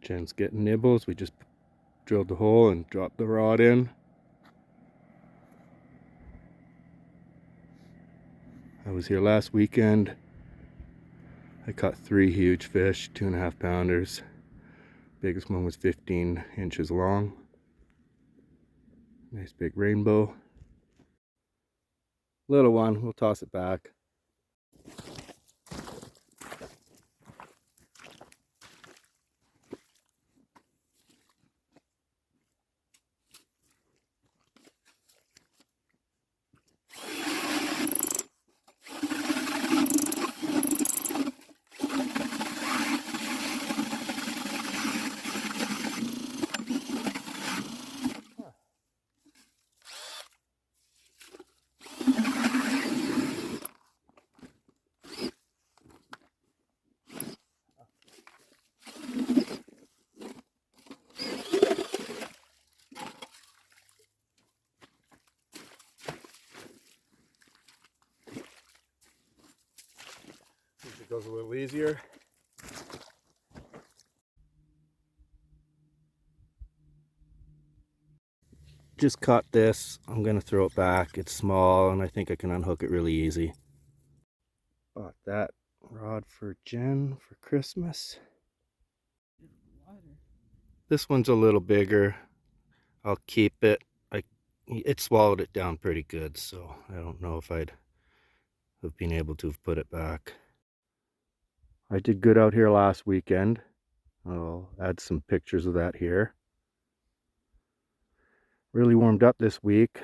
Jen's getting nibbles. We just drilled the hole and dropped the rod in. I was here last weekend. I caught 3 huge fish, 2.5 pounders. Biggest one was 15 inches long. Nice big rainbow. Little one, we'll toss it back. It goes a little easier. Just caught this. I'm gonna throw it back. It's small and I think I can unhook it really easy. Bought that rod for Jen for Christmas. This one's a little bigger. I'll keep it. It swallowed it down pretty good, so I don't know if I'd have been able to have put it back. I did good out here last weekend. I'll add some pictures of that here. Really warmed up this week.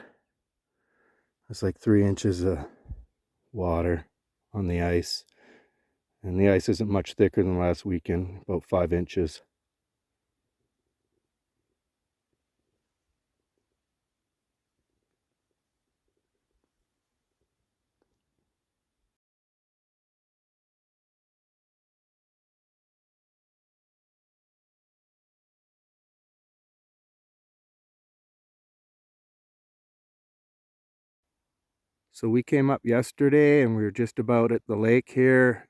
It's like 3 inches of water on the ice. And the ice isn't much thicker than last weekend, about 5 inches. So we came up yesterday and we were just about at the lake here,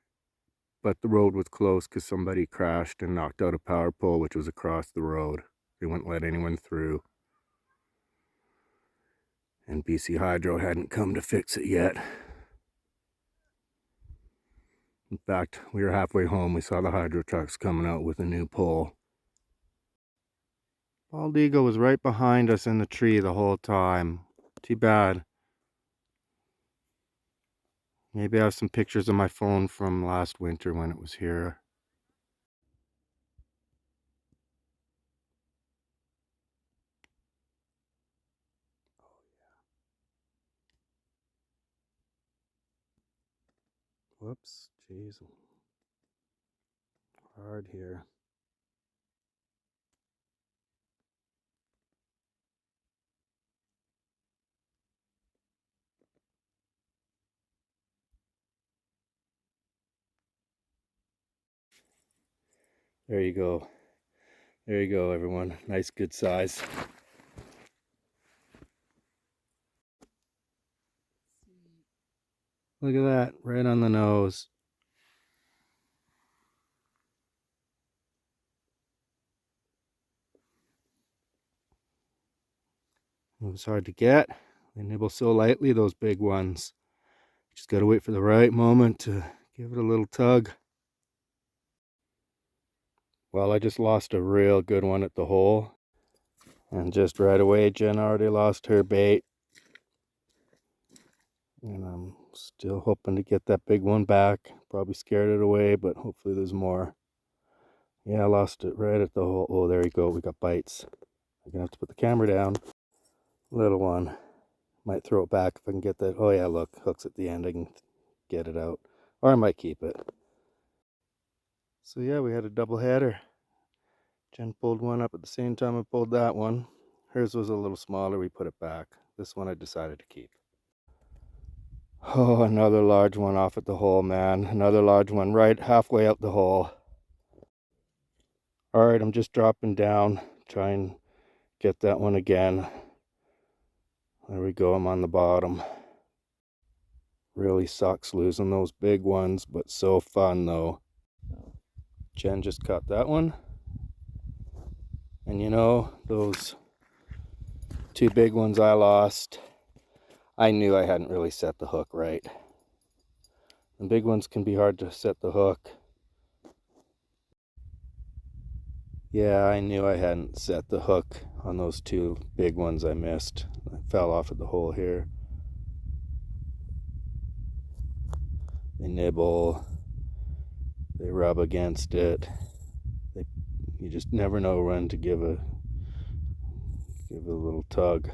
but the road was closed because somebody crashed and knocked out a power pole which was across the road. They wouldn't let anyone through. And BC Hydro hadn't come to fix it yet. In fact, we were halfway home, we saw the hydro trucks coming out with a new pole. Bald eagle was right behind us in the tree the whole time. Too bad. Maybe I have some pictures on my phone from last winter when it was here. Whoops, jeez. Hard here. There you go. There you go, everyone. Nice, good size. Look at that, right on the nose. It was hard to get. They nibble so lightly, those big ones. Just gotta wait for the right moment to give it a little tug. Well, I just lost a real good one at the hole. And just right away, Jen already lost her bait. And I'm still hoping to get that big one back. Probably scared it away, but hopefully there's more. Yeah, I lost it right at the hole. Oh, there you go. We got bites. I'm gonna have to put the camera down. Little one. Might throw it back if I can get that. Oh yeah, look, hook's at the end. I can get it out. Or I might keep it. So yeah, we had a double header. Jen pulled one up at the same time I pulled that one. Hers was a little smaller. We put it back. This one I decided to keep. Oh, another large one off at the hole, man. Another large one right halfway out the hole. All right, I'm just dropping down. Try and get that one again. There we go, I'm on the bottom. Really sucks losing those big ones, but so fun though. Jen just caught that one. And you know, those two big ones I lost, I knew I hadn't really set the hook right. The big ones can be hard to set the hook. Yeah, I knew I hadn't set the hook on those two big ones I missed. I fell off at the hole here. They nibble, they rub against it. You just never know when to give it a little tug.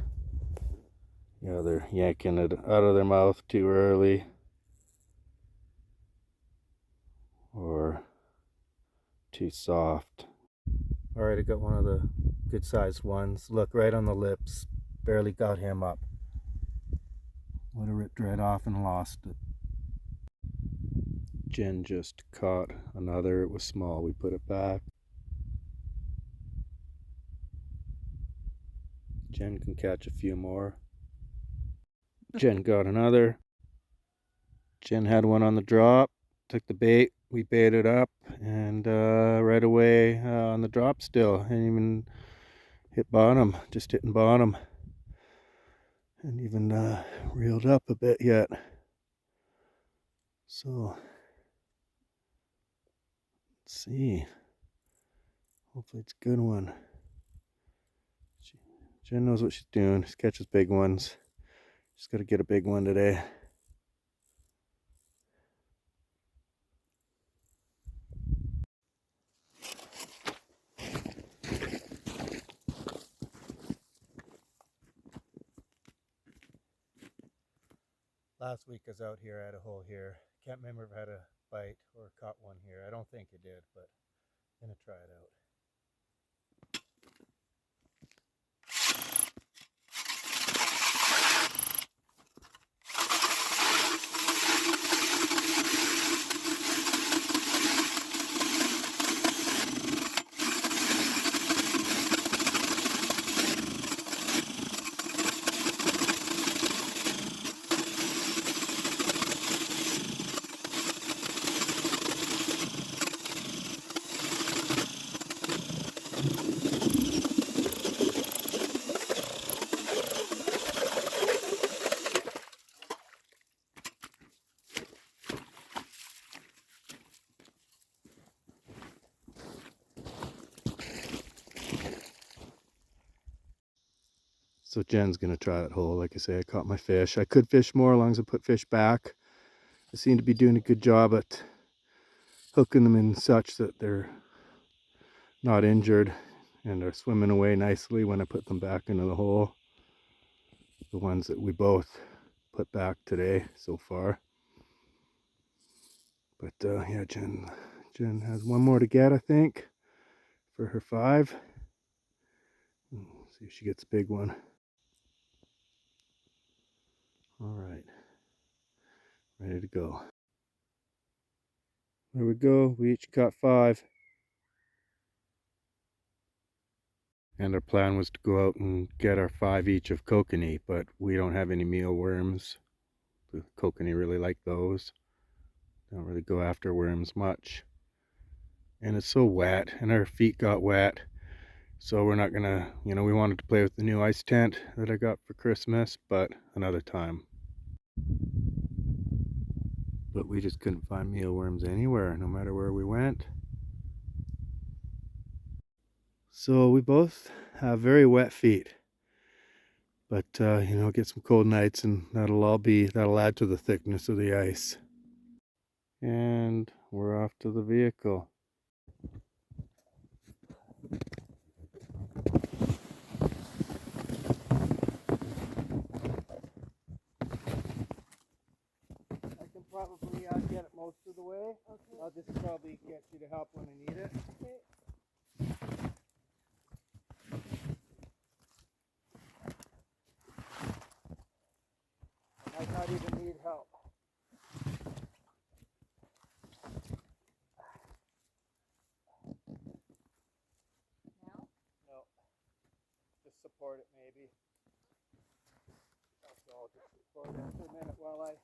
You know, they're yanking it out of their mouth too early, or too soft. All right, I got one of the good sized ones. Look, right on the lips. Barely got him up. Would have ripped right off and lost it. Jen just caught another. It was small. We put it back. Jen can catch a few more. Jen got another. Jen had one on the drop. Took the bait. We baited up, and right away on the drop still. Didn't even hit bottom. Just hitting bottom. And even reeled up a bit yet. So let's see. Hopefully it's a good one. Jen knows what she's doing. She catches big ones. Just got to get a big one today. Last week I was out here, I had a hole here. Can't remember if I had a bite or caught one here. I don't think I did, but I'm going to try it out. So Jen's going to try that hole. Like I say, I caught my fish. I could fish more as long as I put fish back. I seem to be doing a good job at hooking them in such that they're not injured and are swimming away nicely when I put them back into the hole. The ones that we both put back today so far. But yeah, Jen has one more to get, I think, for her 5. See if she gets a big one. All right, ready to go. There we go. We each caught 5. And our plan was to go out and get our 5 each of kokanee, but we don't have any mealworms. The kokanee really like those. Don't really go after worms much. And it's so wet, and our feet got wet. So we're not gonna, we wanted to play with the new ice tent that I got for Christmas, but another time. But we just couldn't find mealworms anywhere, no matter where we went. So we both have very wet feet. But, get some cold nights and that'll add to the thickness of the ice. And we're off to the vehicle. I can probably get it most of the way. Okay. I'll just probably get you to help when I need it. Okay. I might not even need help. Now? No. Just support it maybe. So I'll just support it for a minute while I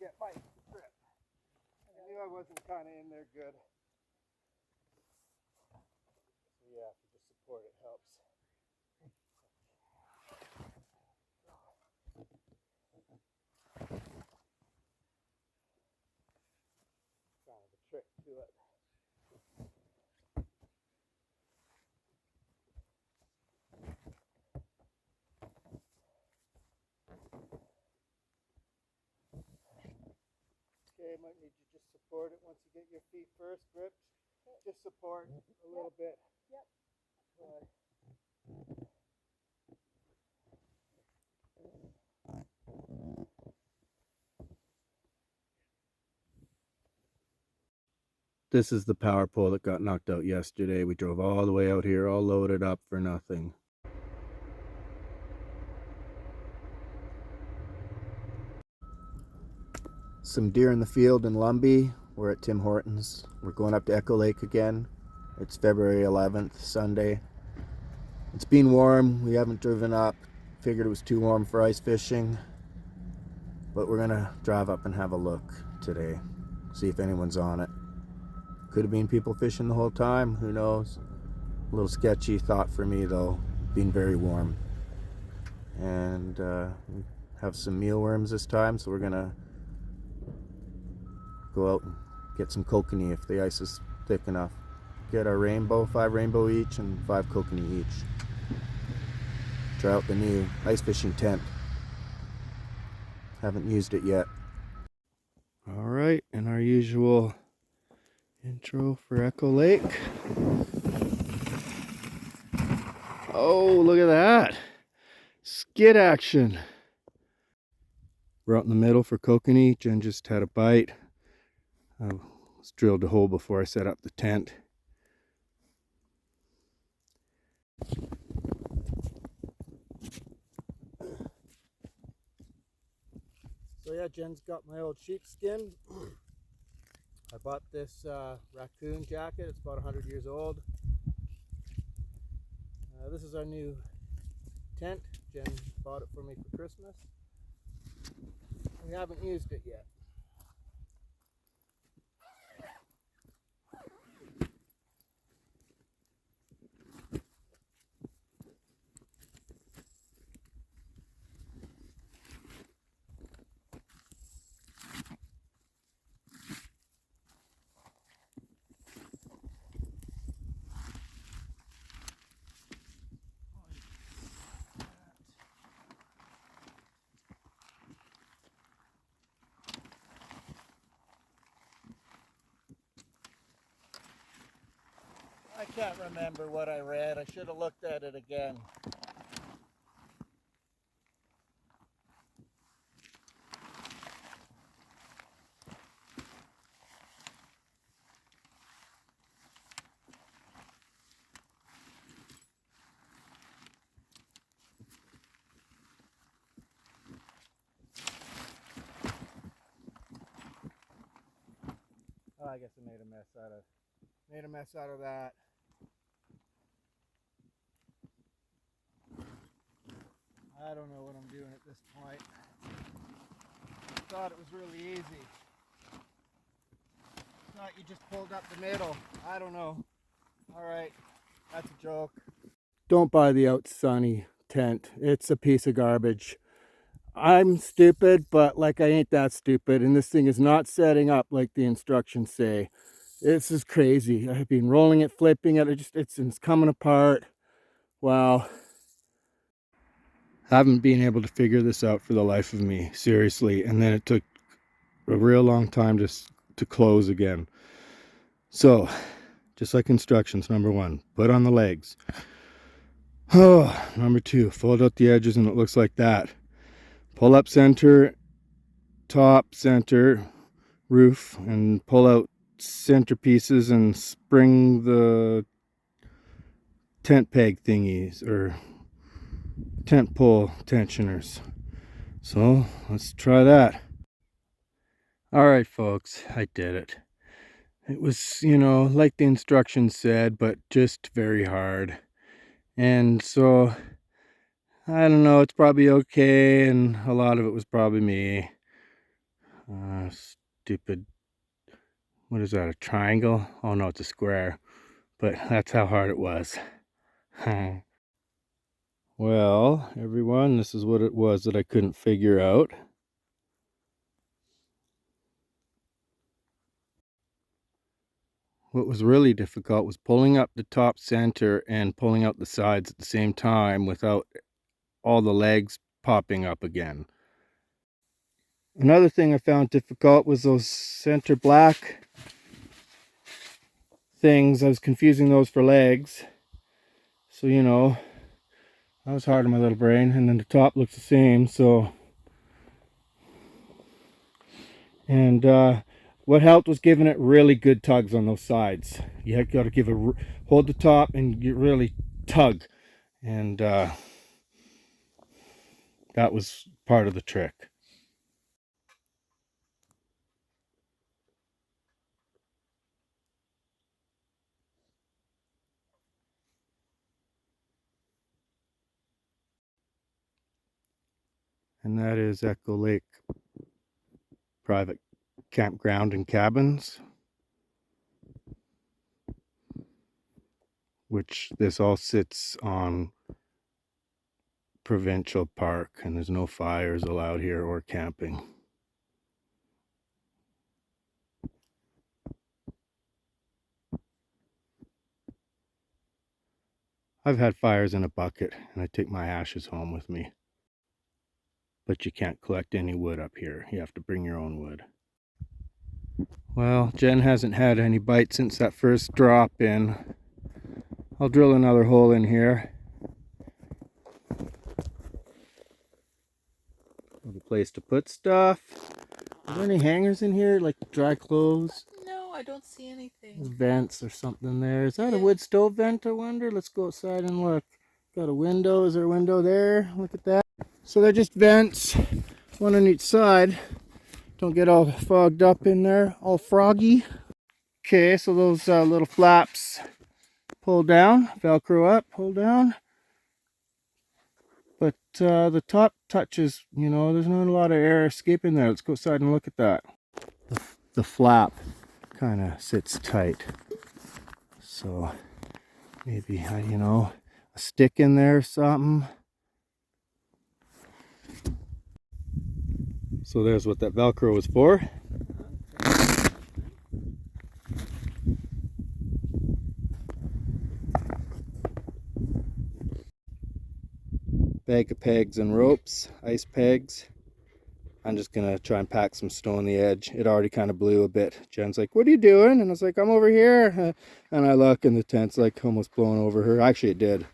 get my grip. And you I wasn't kind of in there good. So yeah, if you just support it helps. Kind of a trick to it. Okay, might need you just support it once you get your feet first gripped. Just support a little bit. Yep. Right. This is the power pole that got knocked out yesterday. We drove all the way out here, all loaded up for nothing. Some deer in the field in Lumby. We're at Tim Hortons. We're going up to Echo Lake again. It's February 11th, Sunday. It's been warm. We haven't driven up. Figured it was too warm for ice fishing. But we're gonna drive up and have a look today. See if anyone's on it. Could have been people fishing the whole time. Who knows? A little sketchy thought for me though. Being very warm. And we have some mealworms this time, so we're gonna go out and get some kokanee if the ice is thick enough. Get our rainbow, 5 rainbow each and 5 kokanee each. Try out the new ice fishing tent. Haven't used it yet. All right, and our usual intro for Echo Lake. Oh, look at that. Skid action. We're out in the middle for kokanee. Jen just had a bite. I was drilled a hole before I set up the tent. So yeah, Jen's got my old sheepskin. I bought this racoon jacket. It's about 100 years old. This is our new tent. Jen bought it for me for Christmas. We haven't used it yet. I can't remember what I read. I should have looked at it again. Oh, I guess I made a mess out of that. I don't know what I'm doing at this point. I thought it was really easy. Thought you just pulled up the middle. I don't know. Alright, that's a joke. Don't buy the Out Sunny tent. It's a piece of garbage. I'm stupid, but like I ain't that stupid, and this thing is not setting up like the instructions say. This is crazy. I've been rolling it, flipping it, it's coming apart. Wow. Haven't been able to figure this out for the life of me, seriously. And then it took a real long time to close again. So, just like instructions, number 1, put on the legs. Oh, number 2, fold out the edges and it looks like that. Pull up center, top, center, roof, and pull out center pieces and spring the tent peg thingies, or tent pole tensioners. So let's try that. All right, folks, I did it. It was, like the instructions said, but just very hard. And so, I don't know, it's probably okay, and a lot of it was probably me. Stupid what is that, a triangle? Oh no, it's a square. But that's how hard it was. Well, everyone, this is what it was that I couldn't figure out. What was really difficult was pulling up the top center and pulling out the sides at the same time without all the legs popping up again. Another thing I found difficult was those center black things. I was confusing those for legs. So, you know, that was hard on my little brain. And then the top looks the same, so. And what helped was giving it really good tugs on those sides. You got to give hold the top and you really tug. And that was part of the trick. And that is Echo Lake Private Campground and Cabins, which this all sits on provincial park, and there's no fires allowed here or camping. I've had fires in a bucket, and I take my ashes home with me. But you can't collect any wood up here. You have to bring your own wood. Well, Jen hasn't had any bites since that first drop in. I'll drill another hole in here. A place to put stuff. Are there any hangers in here, like dry clothes? No, I don't see anything. Vents or something there. Is that a wood stove vent, I wonder? Let's go outside and look. Got a window. Is there a window there? Look at that. So they're just vents, one on each side. Don't get all fogged up in there, all froggy. Okay, so those little flaps pull down, Velcro up, pull down. But the top touches, you know, there's not a lot of air escaping there. Let's go outside and look at that. The flap kind of sits tight. So maybe, you know, a stick in there or something. So there's what that Velcro is for. Bag of pegs and ropes, ice pegs. I'm just gonna try and pack some snow on the edge. It already kind of blew a bit. Jen's like, "What are you doing?" And I was like, "I'm over here." And I look and the tent's like almost blowing over her. Actually, it did.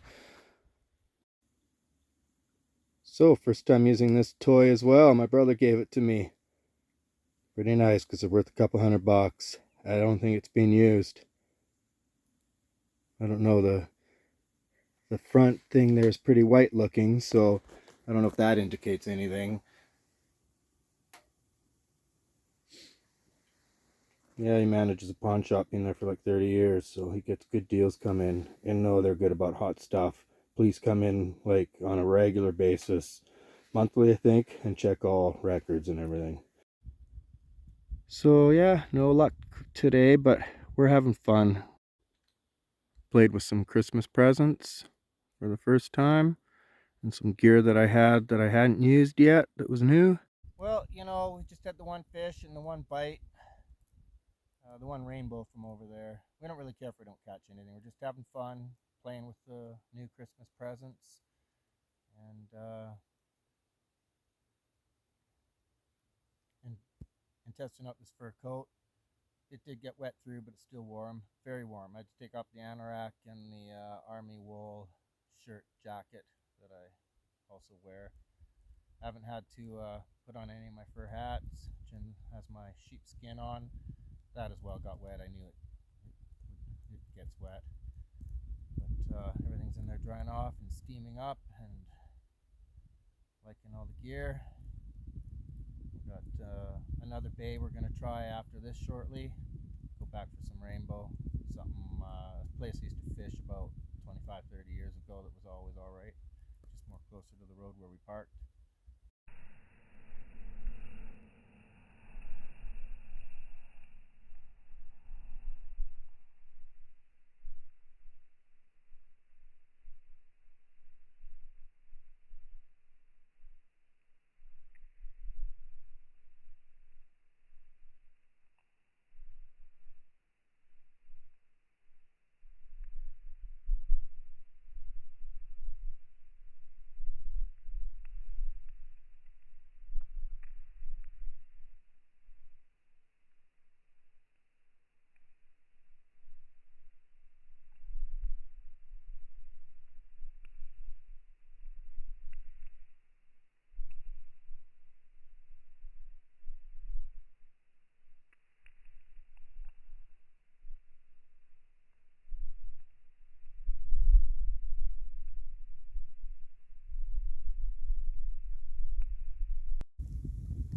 So first time using this toy as well. My brother gave it to me. Pretty nice because it's worth a couple $100. I don't think it's being used. I don't know, the front thing there is pretty white looking, so I don't know if that indicates anything. Yeah, he manages a pawn shop, been there for like 30 years, so he gets good deals come in, and know they're good about hot stuff. Please come in like on a regular basis, monthly I think, and check all records and everything. So yeah, no luck today, but we're having fun. Played with some Christmas presents for the first time, and some gear that I hadn't used yet that was new. Well, you know, we just had the one fish and the one bite. The one rainbow from over there. We don't really care if we don't catch anything. We're just having fun, playing with the new Christmas presents, and testing out this fur coat. It did get wet through, but it's still warm, very warm. I had to take off the anorak and the army wool shirt jacket that I also wear. I haven't had to put on any of my fur hats. Jen has my sheepskin on. That as well got wet. I knew it gets wet, but everything's in there drying off and steaming up, and liking all the gear. We've got another bay we're going to try after this shortly. Go back for some rainbow, something a place I used to fish about 25-30 years ago that was always all right, just more closer to the road where we parked.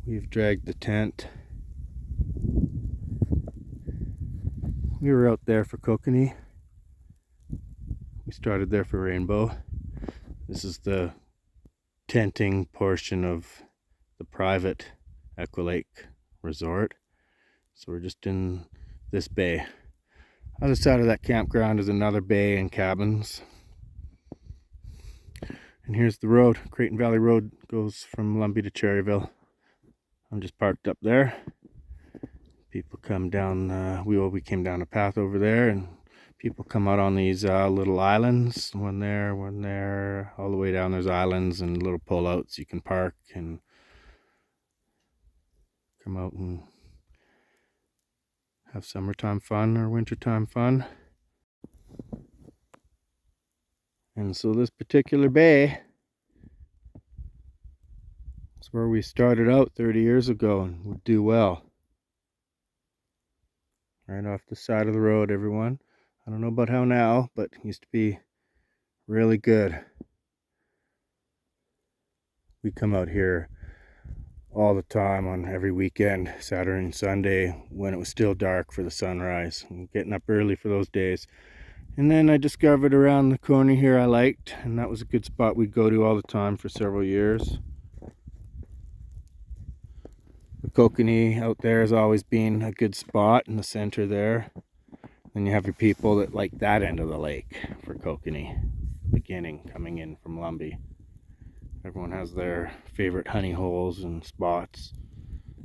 We've dragged the tent. We were out there for kokanee. We started there for rainbow. This is the tenting portion of the private Echo Lake resort. So we're just in this bay. Other side of that campground is another bay and cabins. And here's the road. Creighton Valley Road goes from Lumby to Cherryville. I'm just parked up there. People come down, we came down a path over there, and people come out on these little islands. One there, all the way down there's islands and little pullouts you can park and come out and have summertime fun or wintertime fun. And so this particular bay is where we started out 30 years ago and would do well. Right off the side of the road, everyone. I don't know about how now, but it used to be really good. We come out here all the time on every weekend, Saturday and Sunday, when it was still dark for the sunrise. I'm getting up early for those days. And then I discovered around the corner here I liked, and that was a good spot we'd go to all the time for several years. The kokanee out there has always been a good spot in the center there. Then you have your people that like that end of the lake for kokanee, beginning coming in from Lumby. Everyone has their favorite honey holes and spots.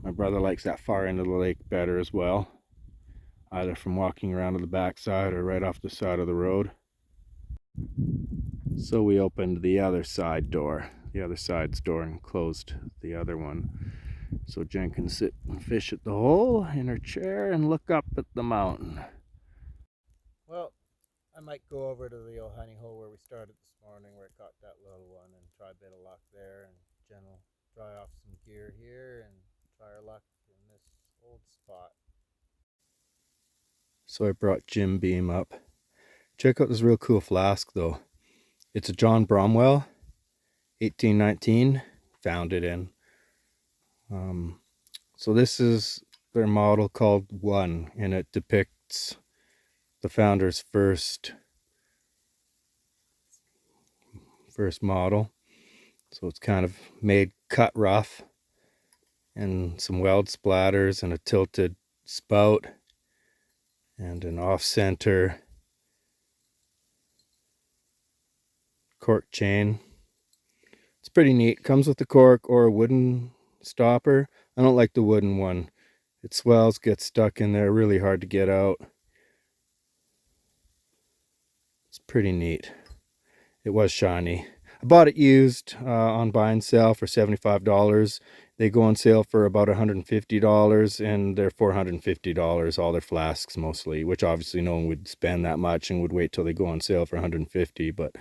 My brother likes that far end of the lake better as well, either from walking around to the backside or right off the side of the road. So we opened the other side's door and closed the other one. So Jen can sit and fish at the hole in her chair and look up at the mountain. Well, I might go over to the old honey hole where we started this morning, where I caught that little one, and try a bit of luck there. And Jen will dry off some gear here and try our luck in this old spot. So I brought Jim Beam up. Check out this real cool flask though. It's a John Bromwell, 1819, found it in. So this is their model called One, and it depicts the founder's first model. So it's kind of made cut rough, and some weld splatters and a tilted spout and an off-center cork chain. It's pretty neat. Comes with a cork or a wooden stopper. I don't like the wooden one. It swells, gets stuck in there, really hard to get out. It's pretty neat. It was shiny. I bought it used on buy and sell for $75. They go on sale for about $150, and they're $450, all their flasks mostly, which obviously no one would spend that much and would wait till they go on sale for $150, but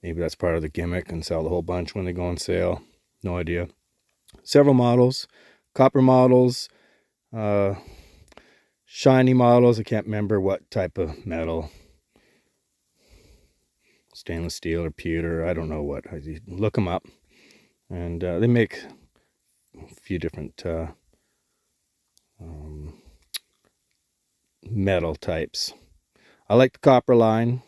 maybe that's part of the gimmick and sell the whole bunch when they go on sale. No idea. Several models, copper models, shiny models. I can't remember what type of metal. Stainless steel or pewter, I don't know what. Look them up. And they make a few different metal types. I like the copper line.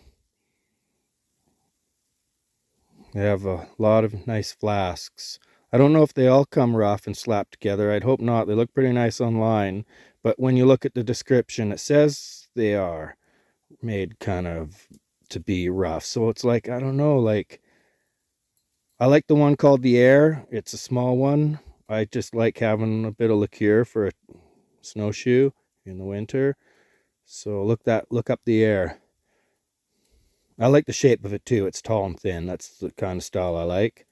They have a lot of nice flasks. I don't know if they all come rough and slapped together. I'd hope not. They look pretty nice online. But when you look at the description, it says they are made kind of to be rough. So it's like, I don't know, like, I like the one called the Air. It's a small one. I just like having a bit of liqueur for a snowshoe in the winter. So look up the Air. I like the shape of it too. It's tall and thin. That's the kind of style I like.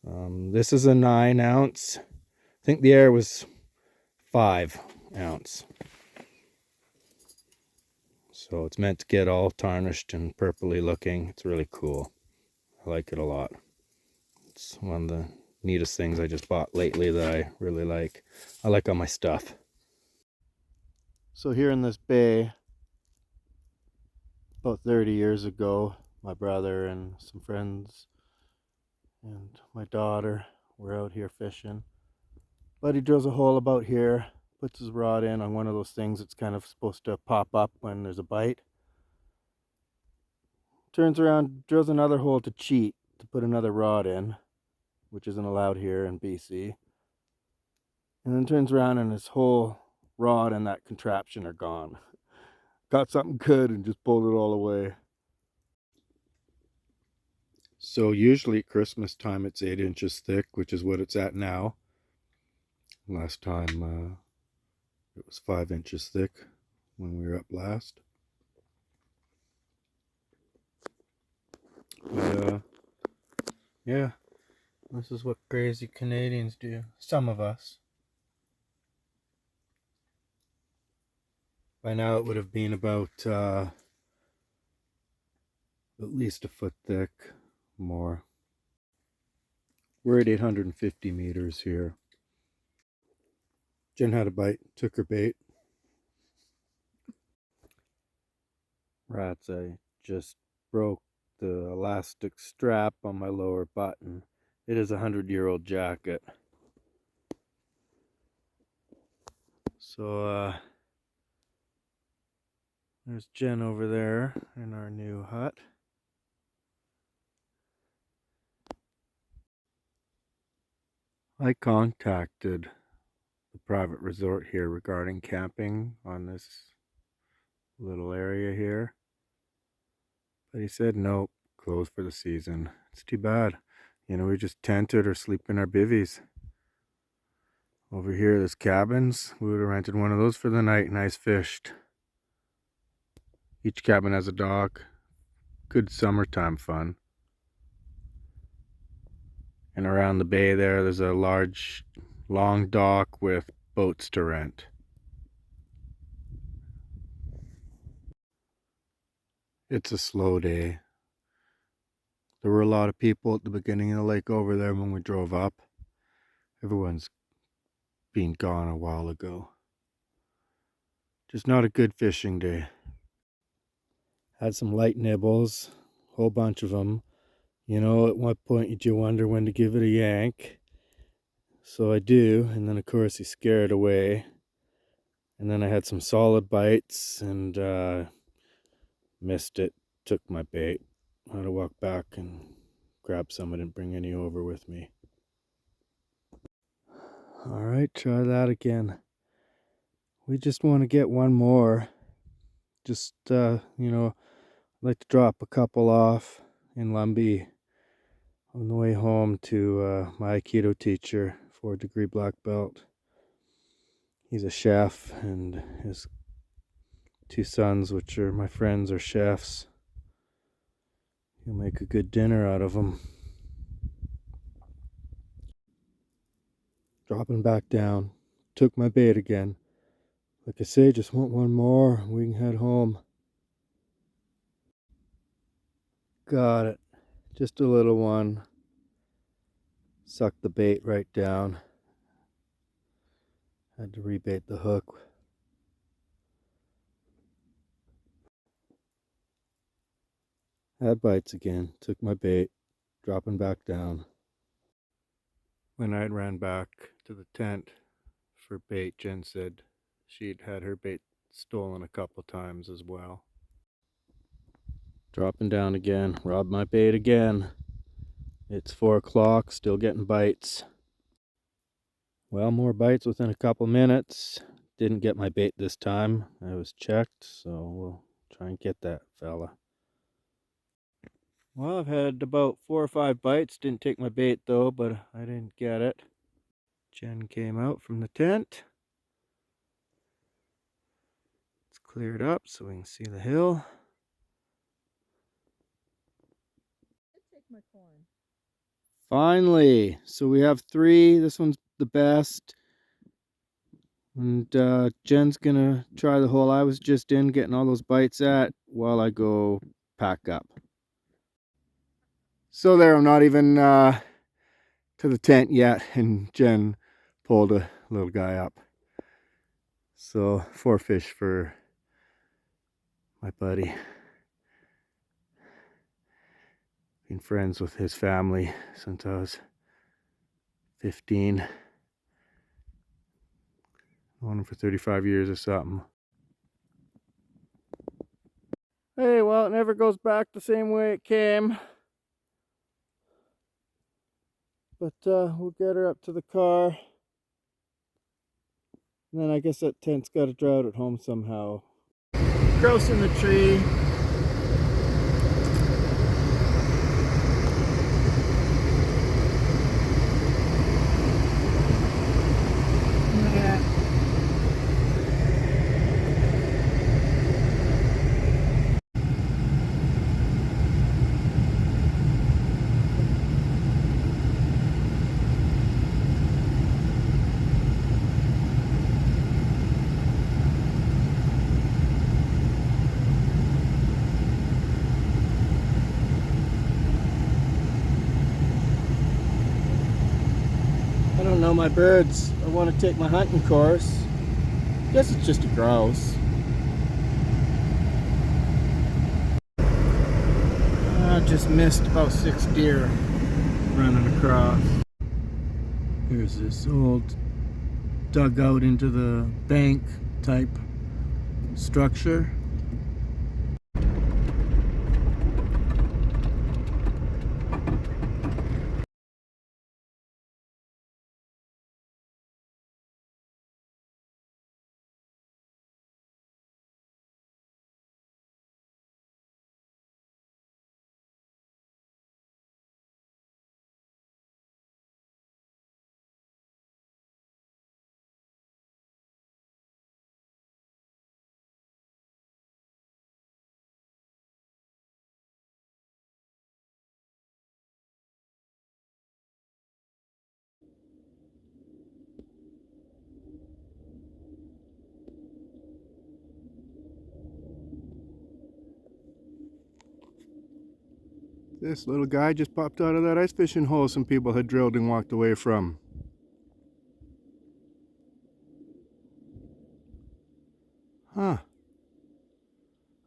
This is a 9 ounce. I think the Air was 5 ounce. So it's meant to get all tarnished and purpley looking. It's really cool. I like it a lot. It's one of the neatest things I just bought lately that I really like. I like all my stuff. So here in this bay, about 30 years ago, my brother and some friends and my daughter were out here fishing. But he drills a hole about here, puts his rod in on one of those things that's kind of supposed to pop up when there's a bite. Turns around, drills another hole to cheat, to put another rod in, which isn't allowed here in BC. And then turns around and his whole rod and that contraption are gone. Got something good and just pulled it all away. So usually at Christmas time it's 8 inches thick, which is what it's at now. Last time it was 5 inches thick when we were up last. But yeah, this is what crazy Canadians do. Some of us. By now it would have been about at least a foot thick, more. We're at 850 meters here. Jen had a bite, took her bait. Rats, I just broke the elastic strap on my lower button. It is a 100-year-old jacket. So there's Jen over there in our new hut. I contacted the private resort here regarding camping on this little area here, but he said nope, closed for the season. It's too bad. You know, we just tented or sleep in our bivvies. Over here, there's cabins. We would have rented one of those for the night and ice fished. Each cabin has a dock. Good summertime fun. And around the bay there's a large, long dock with boats to rent. It's a slow day. There were a lot of people at the beginning of the lake over there when we drove up. Everyone's been gone a while ago. Just not a good fishing day. Had some light nibbles, whole bunch of them. You know, at what point did you wonder when to give it a yank? So I do, and then of course he scared away. And then I had some solid bites and missed it, took my bait. I had to walk back and grab some. I didn't bring any over with me. All right, try that again. We just want to get one more. Just, you know, I'd like to drop a couple off in Lumby on the way home to my Aikido teacher, 4th-degree black belt. He's a chef, and his 2 sons, which are my friends, are chefs. He'll make a good dinner out of them. Dropping back down. Took my bait again. Like I say, just want one more. We can head home. Got it. Just a little one. Suck the bait right down. Had to rebait the hook. Had bites again. Took my bait. Dropping back down. When I ran back to the tent for bait, Jen said she'd had her bait stolen a couple times as well. Dropping down again. Robbed my bait again. It's 4 o'clock. Still getting bites. Well, more bites within a couple minutes. Didn't get my bait this time. I was checked, so we'll try and get that fella. Well, I've had about 4 or 5 bites. Didn't take my bait though, but I didn't get it. Jen came out from the tent. It's cleared up so we can see the hill. Take my corn. Finally! So we have 3. This one's the best. And Jen's gonna try the hole I was just in, getting all those bites at, while I go pack up. So there, I'm not even to the tent yet, and Jen pulled a little guy up. So 4 fish for my buddy. Been friends with his family since I was 15. Known him for 35 years or something. Hey, well, it never goes back the same way it came. But we'll get her up to the car. And then I guess that tent's got to dry out at home somehow. Grouse in the tree. I don't know my birds. I want to take my hunting course. Guess it's just a grouse. I just missed about 6 deer running across. Here's this old dugout into the bank type structure. This little guy just popped out of that ice fishing hole some people had drilled and walked away from. Huh.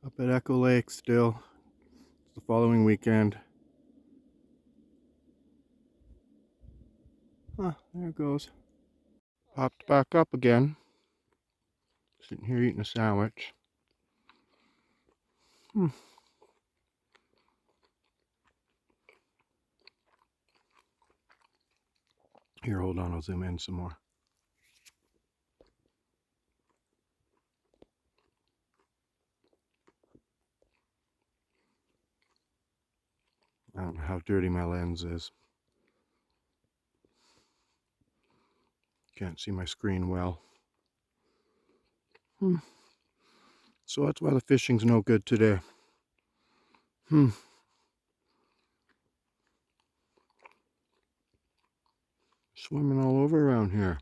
Up at Echo Lake still. It's the following weekend. Huh, there it goes. Popped back up again. Sitting here eating a sandwich. Here, hold on, I'll zoom in some more. I don't know how dirty my lens is. Can't see my screen well. So that's why the fishing's no good today. Swimming all over around here.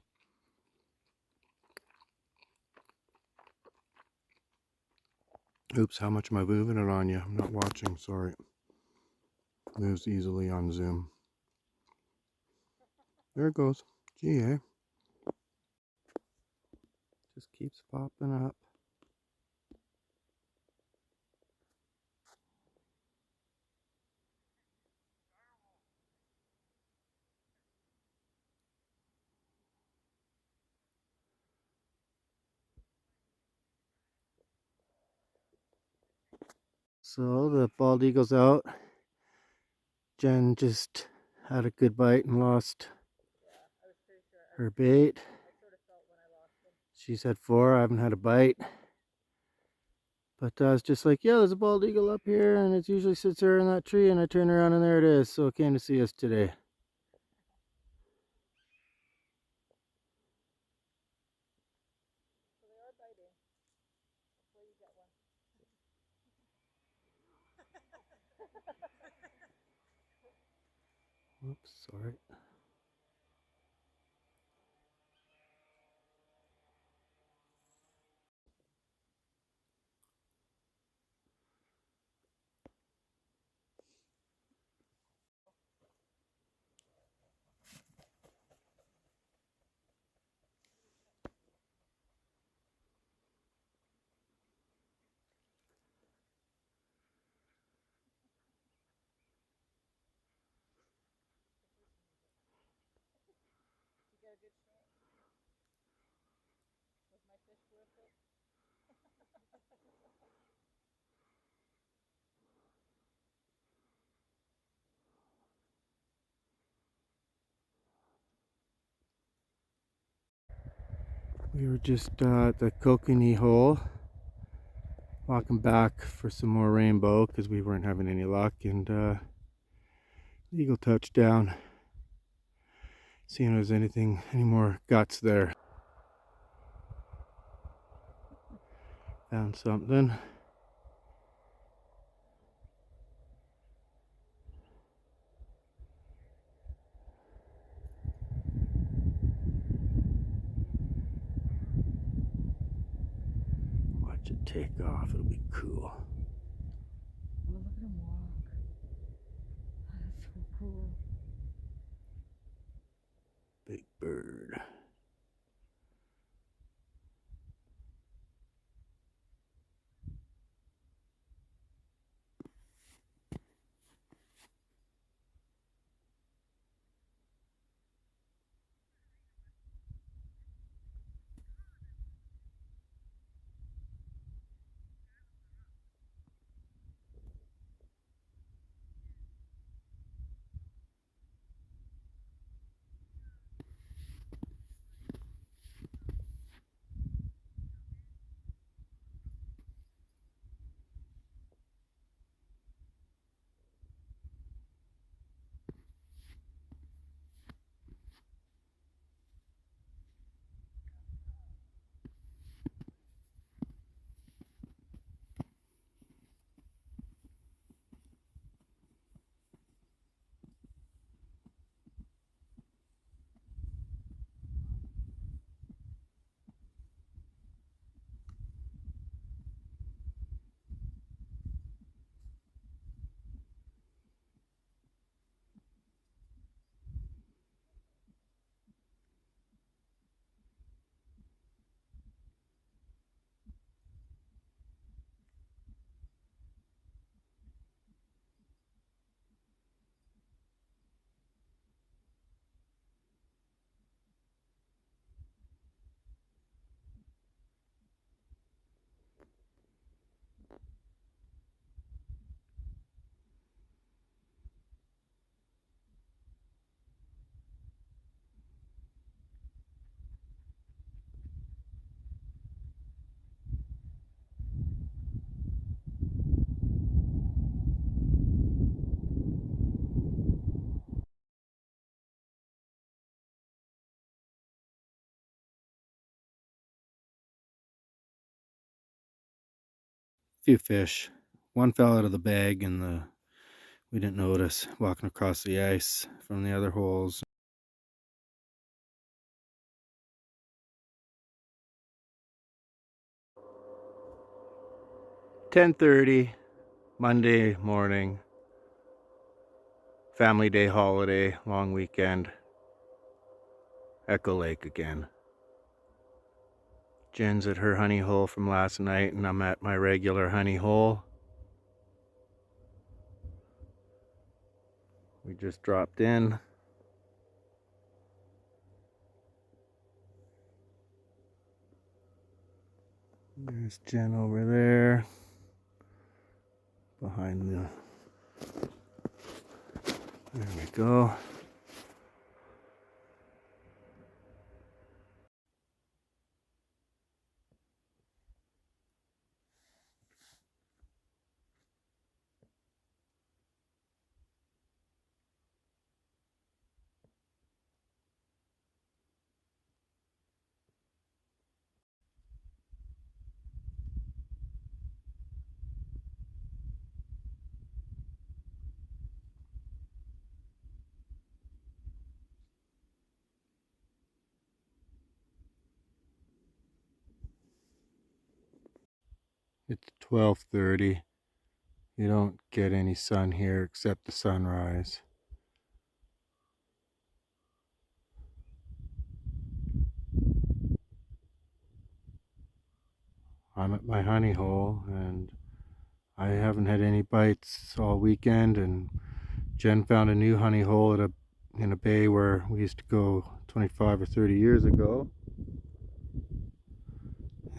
Oops, how much am I moving it on you? I'm not watching, sorry. Moves easily on zoom. There it goes. Gee, eh? Just keeps popping up. So the bald eagle's out. Jen just had a good bite and lost her bait. She's had 4. I haven't had a bite. But I was just like, yeah, there's a bald eagle up here, and it usually sits there in that tree, and I turn around and there it is. So it came to see us today. So they are biting. Hopefully you get one. Oops, sorry. You get a good shot. We were just at the Kokanee hole, walking back for some more rainbow because we weren't having any luck, and eagle touchdown. Seeing if there's any more guts there. Found something. Watch it take off, it'll be cool. Oh, look at him walk. That's so cool. Big bird. Few fish. One fell out of the bag and we didn't notice walking across the ice from the other holes. 10:30 Monday morning. Family day holiday, long weekend. Echo Lake again. Jen's at her honey hole from last night and I'm at my regular honey hole. We just dropped in. There's Jen over there. Behind the... There we go. It's 12:30. You don't get any sun here except the sunrise. I'm at my honey hole and I haven't had any bites all weekend, and Jen found a new honey hole in a bay where we used to go 25 or 30 years ago.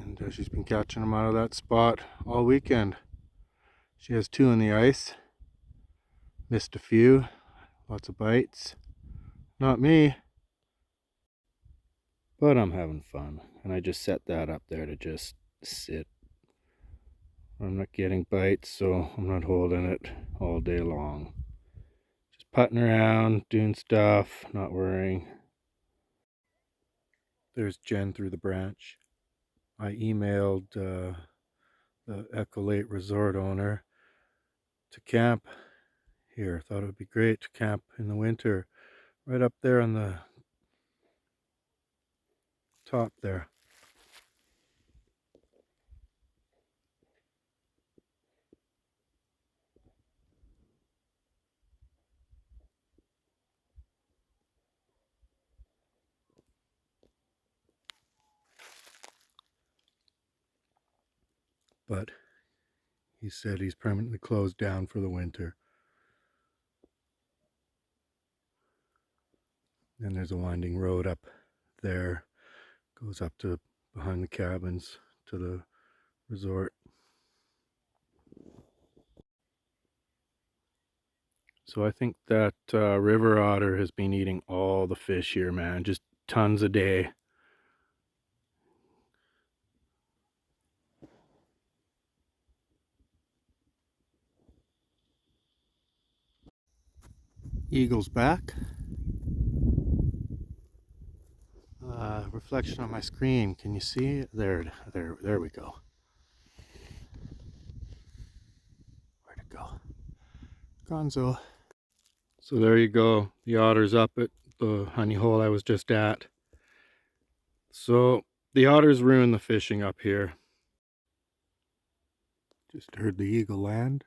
And she's been catching them out of that spot all weekend. She has two in the ice. Missed a few. Lots of bites. Not me. but I'm having fun. And I just set that up there to just sit. I'm not getting bites, so I'm not holding it all day long. Just putting around, doing stuff, not worrying. There's Jen through the branch. I emailed the Echo Lake Resort owner to camp here. Thought it would be great to camp in the winter right up there on the top there. But he said he's permanently closed down for the winter. And there's a winding road up there, goes up to behind the cabins to the resort. So I think that river otter has been eating all the fish here, man. Just tons a day. Eagle's back. Reflection on my screen. Can you see? There we go. Where'd it go? Gonzo. So there you go. The otter's up at the honey hole I was just at. So the otters ruined the fishing up here. Just heard the eagle land.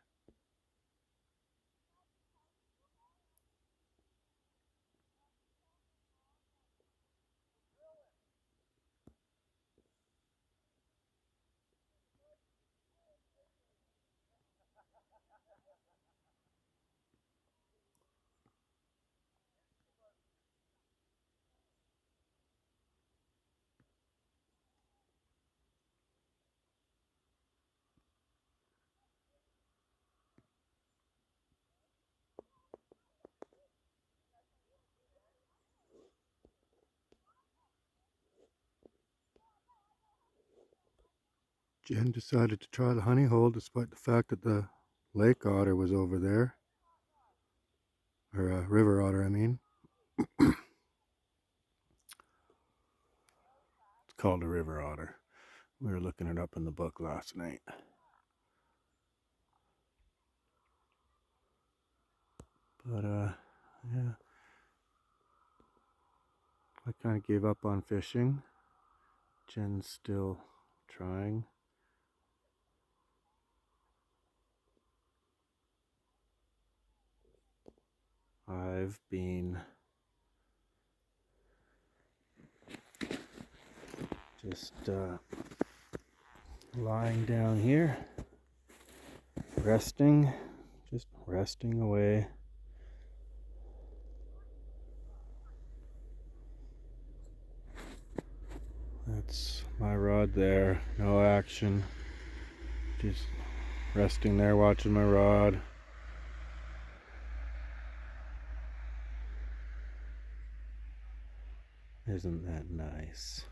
Jen decided to try the honey hole despite the fact that the lake otter was over there. Or river otter, I mean. It's called a river otter. We were looking it up in the book last night. But yeah, I kind of gave up on fishing. Jen's still trying. I've been just lying down here, resting, just resting away. That's my rod there, no action, just resting there watching my rod. Isn't that nice?